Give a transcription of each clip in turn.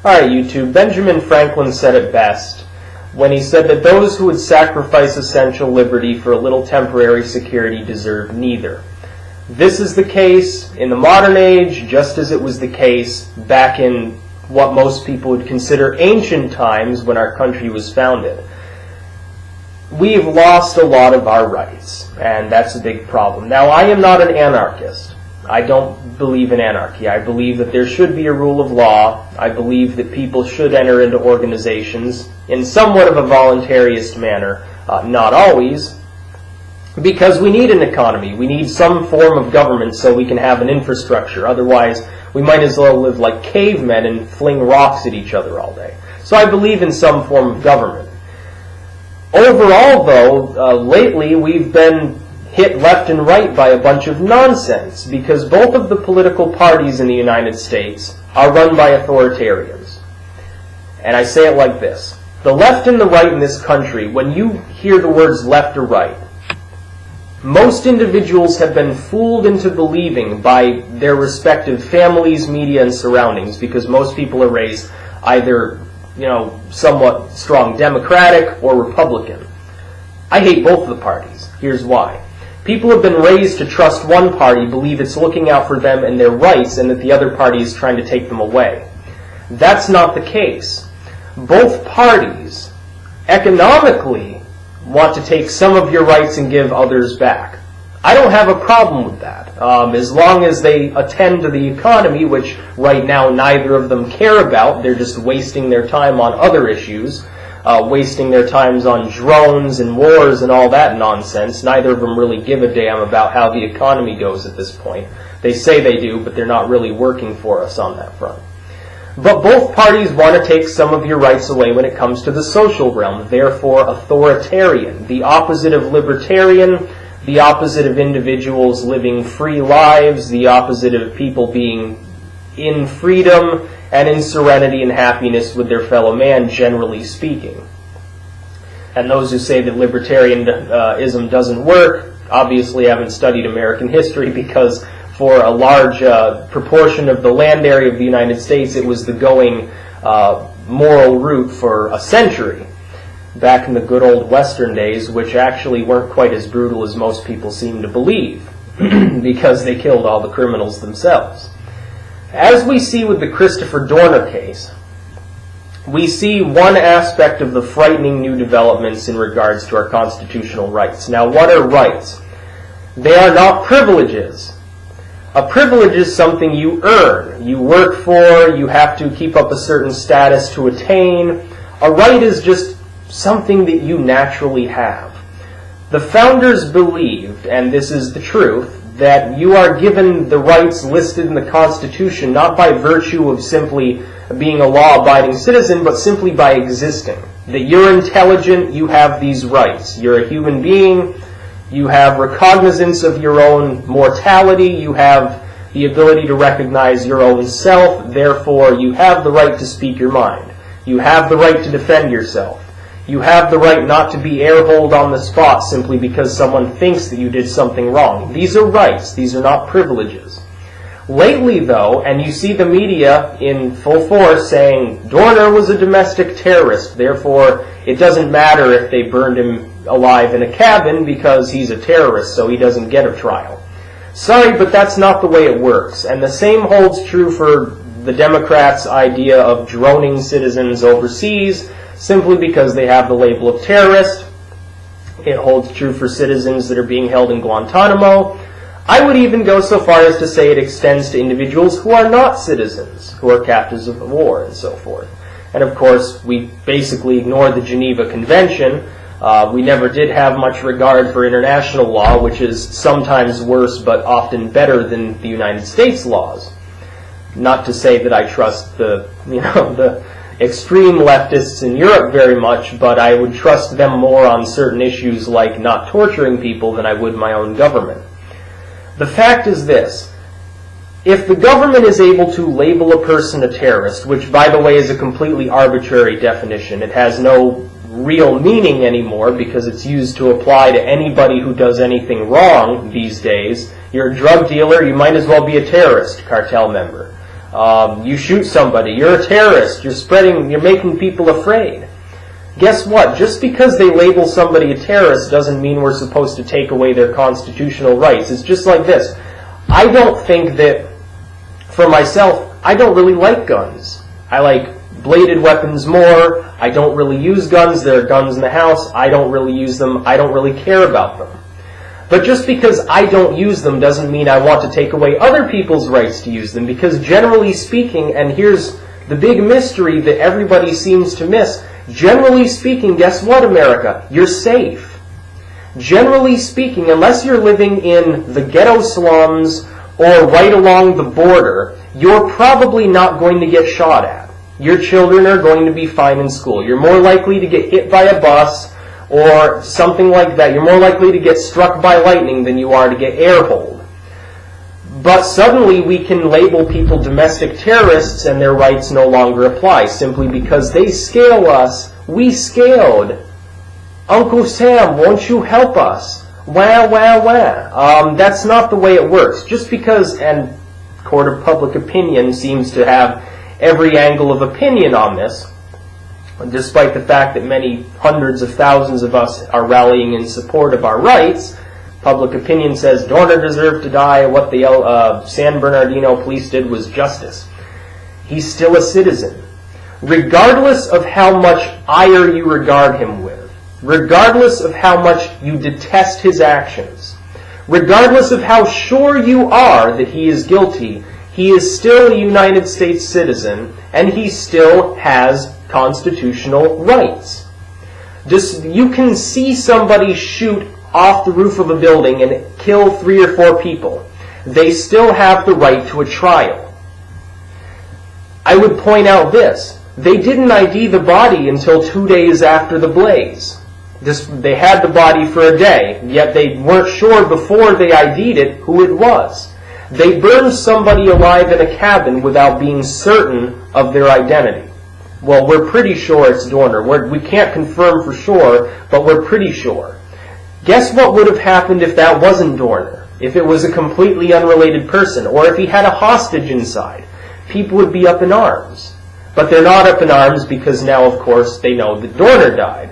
Alright, YouTube, Benjamin Franklin said it best when he said that those who would sacrifice essential liberty for a little temporary security deserve neither. This is the case in the modern age, just as it was the case back in what most people would consider ancient times when our country was founded. We've lost a lot of our rights, and that's a big problem. Now, I am not an anarchist. I don't believe in anarchy. I believe that there should be a rule of law. I believe that people should enter into organizations in somewhat of a voluntarist manner, not always, because we need an economy. We need some form of government so we can have an infrastructure. Otherwise, we might as well live like cavemen and fling rocks at each other all day. So I believe in some form of government. Overall, though, lately we've been hit left and right by a bunch of nonsense, because both of the political parties in the United States are run by authoritarians. And I say it like this. The left and the right in this country, when you hear the words left or right, most individuals have been fooled into believing by their respective families, media, and surroundings, because most people are raised either, somewhat strong Democratic or Republican. I hate both of the parties. Here's why. People have been raised to trust one party, believe it's looking out for them and their rights, and that the other party is trying to take them away. That's not the case. Both parties economically want to take some of your rights and give others back. I don't have a problem with that, as long as they attend to the economy, which right now neither of them care about. They're just wasting their time on other issues. Wasting their times on drones and wars and all that nonsense. Neither of them really give a damn about how the economy goes at this point. They say they do, but they're not really working for us on that front. But both parties want to take some of your rights away when it comes to the social realm, therefore authoritarian. The opposite of libertarian, the opposite of individuals living free lives, the opposite of people being in freedom and in serenity and happiness with their fellow man, generally speaking. And those who say that libertarianism doesn't work obviously haven't studied American history, because for a large proportion of the land area of the United States, it was the going moral route for a century, back in the good old Western days, which actually weren't quite as brutal as most people seem to believe, because they killed all the criminals themselves. As we see with the Christopher Dorner case, we see one aspect of the frightening new developments in regards to our constitutional rights. Now, what are rights? They are not privileges. A privilege is something you earn, you work for, you have to keep up a certain status to attain. A right is just something that you naturally have. The founders believed, and this is the truth, that you are given the rights listed in the Constitution not by virtue of simply being a law-abiding citizen, but simply by existing. That you're intelligent, you have these rights. You're a human being, you have recognizance of your own mortality, you have the ability to recognize your own self, therefore you have the right to speak your mind. You have the right to defend yourself. You have the right not to be airholed on the spot simply because someone thinks that you did something wrong. These are rights. These are not privileges. Lately, though, and you see the media in full force saying, Dorner was a domestic terrorist, therefore it doesn't matter if they burned him alive in a cabin because he's a terrorist, so he doesn't get a trial. Sorry, but that's not the way it works. And the same holds true for the Democrats' idea of droning citizens overseas, simply because they have the label of terrorist. It holds true for citizens that are being held in Guantanamo. I would even go so far as to say it extends to individuals who are not citizens, who are captives of war and so forth. And of course, we basically ignored the Geneva Convention. We never did have much regard for international law, which is sometimes worse but often better than the United States laws. Not to say that I trust the extreme leftists in Europe very much, but I would trust them more on certain issues like not torturing people than I would my own government. The fact is this. If the government is able to label a person a terrorist, which by the way is a completely arbitrary definition, it has no real meaning anymore because it's used to apply to anybody who does anything wrong these days. You're a drug dealer, you might as well be a terrorist cartel member. You shoot somebody, you're a terrorist, you're making people afraid. Guess what? Just because they label somebody a terrorist doesn't mean we're supposed to take away their constitutional rights. It's just like this. I don't think that, for myself, I don't really like guns. I like bladed weapons more. I don't really use guns. There are guns in the house. I don't really use them. I don't really care about them. But just because I don't use them doesn't mean I want to take away other people's rights to use them, because generally speaking, and here's the big mystery that everybody seems to miss, generally speaking, guess what, America? You're safe. Generally speaking, unless you're living in the ghetto slums or right along the border, you're probably not going to get shot at. Your children are going to be fine in school. You're more likely to get hit by a bus or something like that. You're more likely to get struck by lightning than you are to get airholed. But suddenly we can label people domestic terrorists and their rights no longer apply simply because they scale us. We scaled. Uncle Sam, won't you help us? Wah, wah, wah. That's not the way it works. Just because, and court of public opinion seems to have every angle of opinion on this, despite the fact that many hundreds of thousands of us are rallying in support of our rights. Public opinion says Dorner deserved to die. What the San Bernardino police did was justice. He's still a citizen. Regardless of how much ire you regard him with, regardless of how much you detest his actions, regardless of how sure you are that he is guilty, he is still a United States citizen, and he still has constitutional rights. You can see somebody shoot off the roof of a building and kill 3 or 4 people. They still have the right to a trial. I would point out this. They didn't ID the body until 2 days after the blaze. They had the body for a day, yet they weren't sure before they ID'd it who it was. They burned somebody alive in a cabin without being certain of their identity. Well, we're pretty sure it's Dorner. We can't confirm for sure, but we're pretty sure. Guess what would have happened if that wasn't Dorner? If it was a completely unrelated person, or if he had a hostage inside? People would be up in arms. But they're not up in arms because now, of course, they know that Dorner died.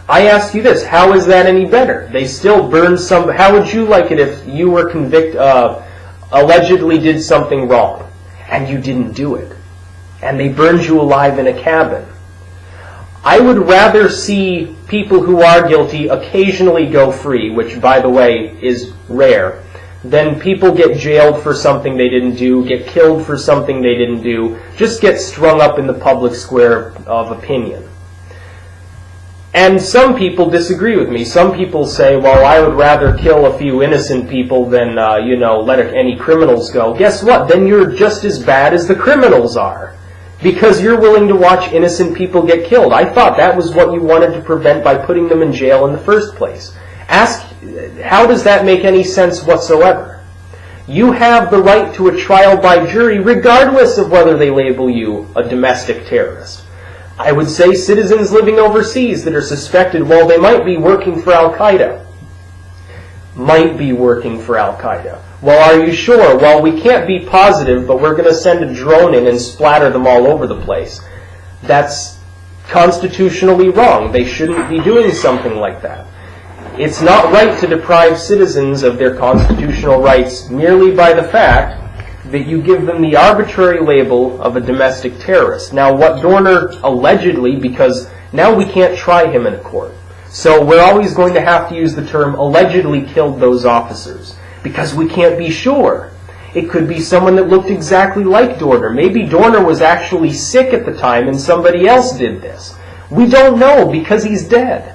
I ask you this, how is that any better? They still burned some. How would you like it if you were allegedly did something wrong, and you didn't do it, and they burned you alive in a cabin? I would rather see people who are guilty occasionally go free, which, by the way, is rare, than people get jailed for something they didn't do, get killed for something they didn't do, just get strung up in the public square of opinion. And some people disagree with me. Some people say, well, I would rather kill a few innocent people than, let any criminals go. Guess what? Then you're just as bad as the criminals are, because you're willing to watch innocent people get killed. I thought that was what you wanted to prevent by putting them in jail in the first place. Ask, how does that make any sense whatsoever? You have the right to a trial by jury regardless of whether they label you a domestic terrorist. I would say citizens living overseas that are suspected, well, they might be working for Al-Qaeda. Might be working for Al-Qaeda. Well, are you sure? Well, we can't be positive, but we're going to send a drone in and splatter them all over the place. That's constitutionally wrong. They shouldn't be doing something like that. It's not right to deprive citizens of their constitutional rights merely by the fact that you give them the arbitrary label of a domestic terrorist. Now, what Dorner allegedly, because now we can't try him in a court, so we're always going to have to use the term allegedly killed those officers, because we can't be sure. It could be someone that looked exactly like Dorner. Maybe Dorner was actually sick at the time and somebody else did this. We don't know because he's dead.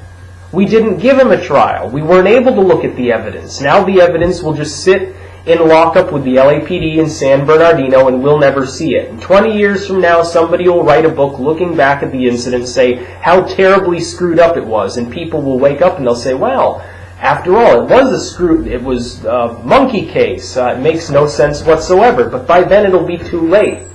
We didn't give him a trial. We weren't able to look at the evidence. Now the evidence will just sit in lockup with the LAPD in San Bernardino and we'll never see it. And 20 years from now, somebody will write a book looking back at the incident and say how terribly screwed up it was. And people will wake up and they'll say, well, after all, it was a monkey case. It makes no sense whatsoever. But by then it'll be too late,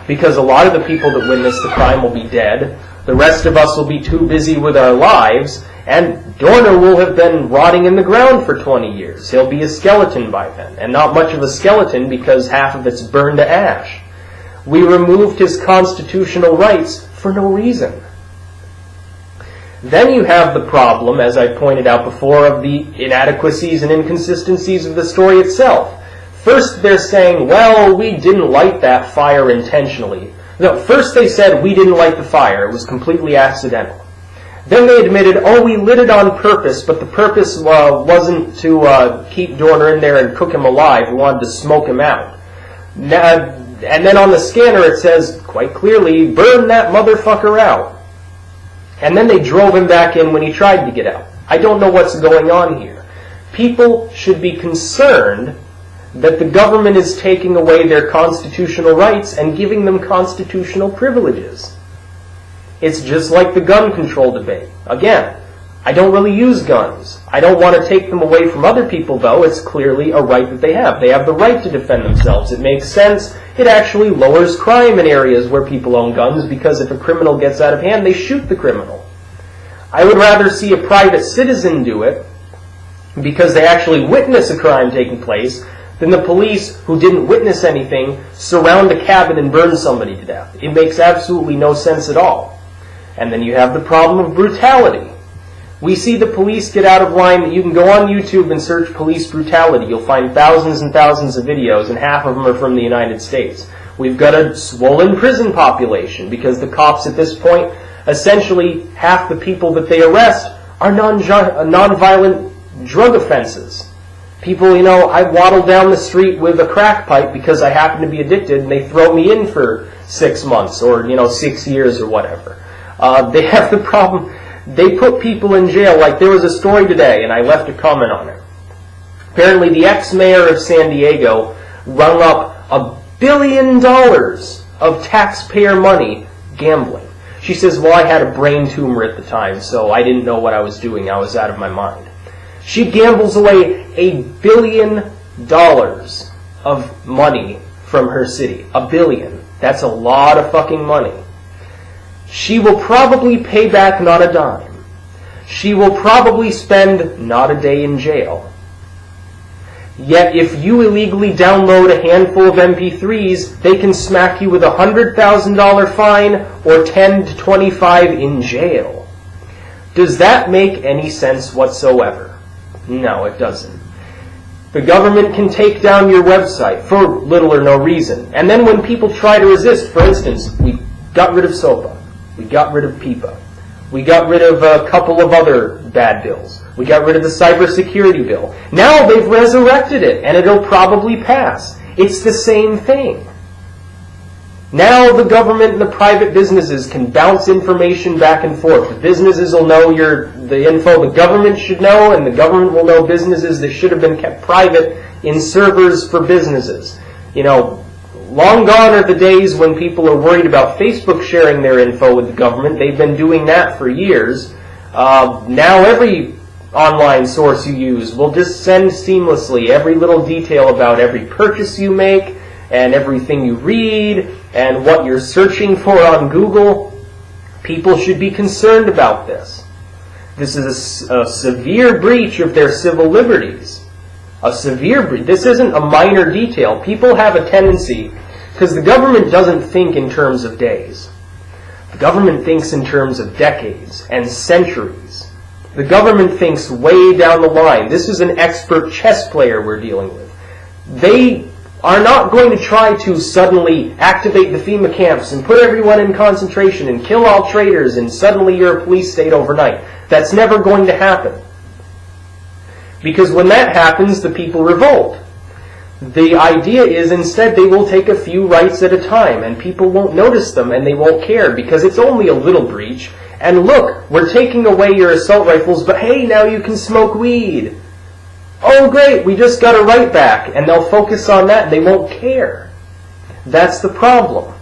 because a lot of the people that witnessed the crime will be dead. The rest of us will be too busy with our lives, and Dorner will have been rotting in the ground for 20 years. He'll be a skeleton by then, and not much of a skeleton because half of it's burned to ash. We removed his constitutional rights for no reason. Then you have the problem, as I pointed out before, of the inadequacies and inconsistencies of the story itself. First they're saying, well, we didn't light that fire intentionally. No, first they said we didn't light the fire, it was completely accidental. Then they admitted, oh, we lit it on purpose, but the purpose wasn't to keep Dorner in there and cook him alive, we wanted to smoke him out. Now, and then on the scanner it says, quite clearly, burn that motherfucker out. And then they drove him back in when he tried to get out. I don't know what's going on here. People should be concerned that the government is taking away their constitutional rights and giving them constitutional privileges. It's just like the gun control debate. Again, I don't really use guns. I don't want to take them away from other people, though. It's clearly a right that they have. They have the right to defend themselves. It makes sense. It actually lowers crime in areas where people own guns, because if a criminal gets out of hand, they shoot the criminal. I would rather see a private citizen do it, because they actually witness a crime taking place, than the police, who didn't witness anything, surround a cabin and burn somebody to death. It makes absolutely no sense at all. And then you have the problem of brutality. We see the police get out of line. You can go on YouTube and search police brutality. You'll find thousands and thousands of videos, and half of them are from the United States. We've got a swollen prison population because the cops at this point, essentially half the people that they arrest are non-violent drug offenses. People, I waddle down the street with a crack pipe because I happen to be addicted, and they throw me in for 6 months or, 6 years or whatever. They have the problem. They put people in jail. Like, there was a story today, and I left a comment on it. Apparently, the ex-mayor of San Diego rung up $1 billion of taxpayer money gambling. She says, well, I had a brain tumor at the time, so I didn't know what I was doing. I was out of my mind. She gambles away $1 billion of money from her city. $1 billion. That's a lot of fucking money. She will probably pay back not a dime. She will probably spend not a day in jail. Yet if you illegally download a handful of MP3s, they can smack you with a $100,000 fine or 10 to 25 in jail. Does that make any sense whatsoever? No, it doesn't. The government can take down your website for little or no reason. And then when people try to resist, for instance, we got rid of SOPA. We got rid of PIPA. We got rid of a couple of other bad bills. We got rid of the cybersecurity bill. Now they've resurrected it, and it'll probably pass. It's the same thing. Now the government and the private businesses can bounce information back and forth. The businesses will know the info the government should know, and the government will know businesses that should have been kept private in servers for businesses. Long gone are the days when people are worried about Facebook sharing their info with the government. They've been doing that for years. Now every online source you use will just send seamlessly every little detail about every purchase you make and everything you read and what you're searching for on Google. People should be concerned about this. This is a severe breach of their civil liberties. A severe breach. This isn't a minor detail. People have a tendency, because the government doesn't think in terms of days. The government thinks in terms of decades and centuries. The government thinks way down the line. This is an expert chess player we're dealing with. They are not going to try to suddenly activate the FEMA camps and put everyone in concentration and kill all traitors and suddenly you're a police state overnight. That's never going to happen. Because when that happens, the people revolt. The idea is instead they will take a few rights at a time and people won't notice them and they won't care because it's only a little breach. And look, we're taking away your assault rifles, but hey, now you can smoke weed. Oh great, we just got a right back. And they'll focus on that and they won't care. That's the problem.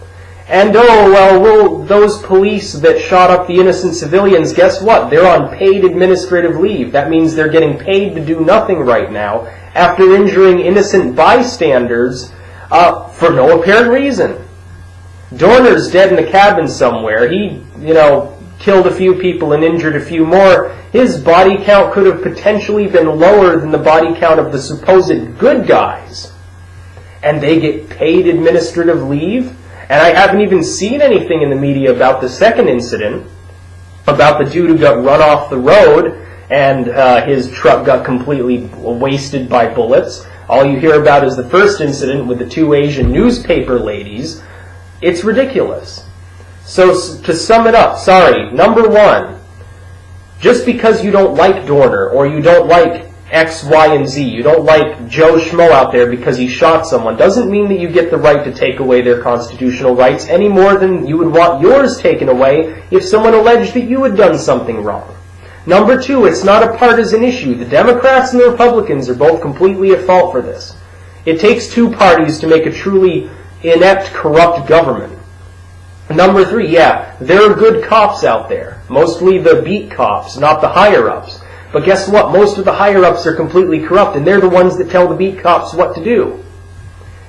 And those police that shot up the innocent civilians, guess what? They're on paid administrative leave. That means they're getting paid to do nothing right now after injuring innocent bystanders for no apparent reason. Dorner's dead in a cabin somewhere. He, killed a few people and injured a few more, his body count could have potentially been lower than the body count of the supposed good guys. And they get paid administrative leave? And I haven't even seen anything in the media about the second incident, about the dude who got run off the road and his truck got completely wasted by bullets. All you hear about is the first incident with the two Asian newspaper ladies. It's ridiculous. So to sum it up, sorry, number one, just because you don't like Dorner or you don't like X, Y, and Z, you don't like Joe Schmo out there because he shot someone, doesn't mean that you get the right to take away their constitutional rights any more than you would want yours taken away if someone alleged that you had done something wrong. Number two, it's not a partisan issue. The Democrats and the Republicans are both completely at fault for this. It takes two parties to make a truly inept, corrupt government. Number three, yeah, there are good cops out there. Mostly the beat cops, not the higher-ups. But guess what? Most of the higher-ups are completely corrupt, and they're the ones that tell the beat cops what to do.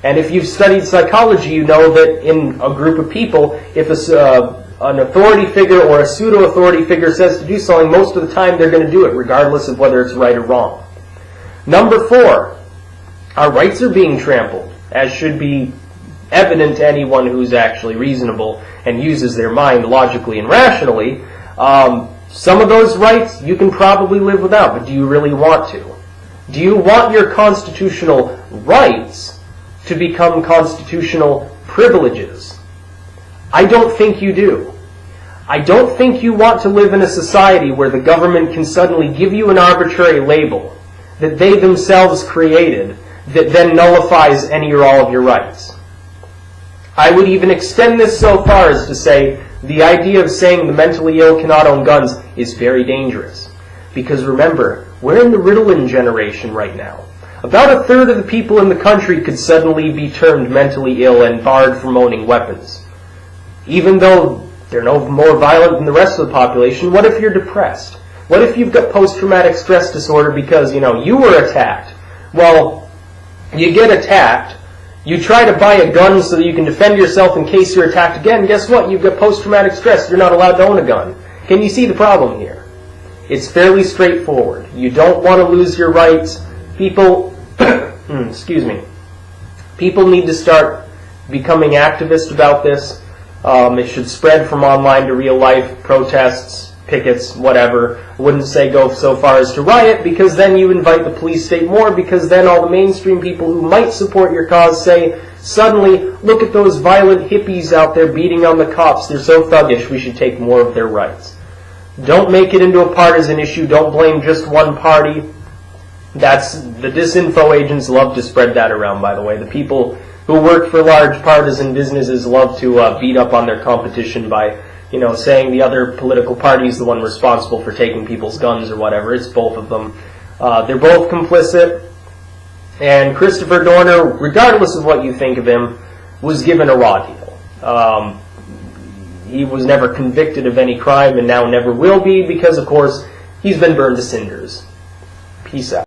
And if you've studied psychology, you know that in a group of people, if an authority figure or a pseudo-authority figure says to do something, most of the time they're going to do it, regardless of whether it's right or wrong. Number four, our rights are being trampled, as should be evident to anyone who's actually reasonable and uses their mind logically and rationally. Some of those rights you can probably live without, but do you really want to? Do you want your constitutional rights to become constitutional privileges? I don't think you do. I don't think you want to live in a society where the government can suddenly give you an arbitrary label that they themselves created that then nullifies any or all of your rights. I would even extend this so far as to say the idea of saying the mentally ill cannot own guns is very dangerous. Because remember, we're in the Ritalin generation right now. About a third of the people in the country could suddenly be termed mentally ill and barred from owning weapons. Even though they're no more violent than the rest of the population, what if you're depressed? What if you've got post-traumatic stress disorder because, you were attacked? Well, you get attacked, you try to buy a gun so that you can defend yourself in case you're attacked again. Guess what? You've got post-traumatic stress. You're not allowed to own a gun. Can you see the problem here? It's fairly straightforward. You don't want to lose your rights. People, excuse me, people need to start becoming activists about this. It should spread from online to real life, protests, pickets, whatever. I wouldn't say go so far as to riot, because then you invite the police state more, because then all the mainstream people who might support your cause say, suddenly, look at those violent hippies out there beating on the cops. They're so thuggish, we should take more of their rights. Don't make it into a partisan issue. Don't blame just one party. The disinfo agents love to spread that around, by the way. The people who work for large partisan businesses love to beat up on their competition by, saying the other political party is the one responsible for taking people's guns or whatever. It's both of them. They're both complicit. And Christopher Dorner, regardless of what you think of him, was given a raw deal. He was never convicted of any crime and now never will be because, of course, he's been burned to cinders. Peace out.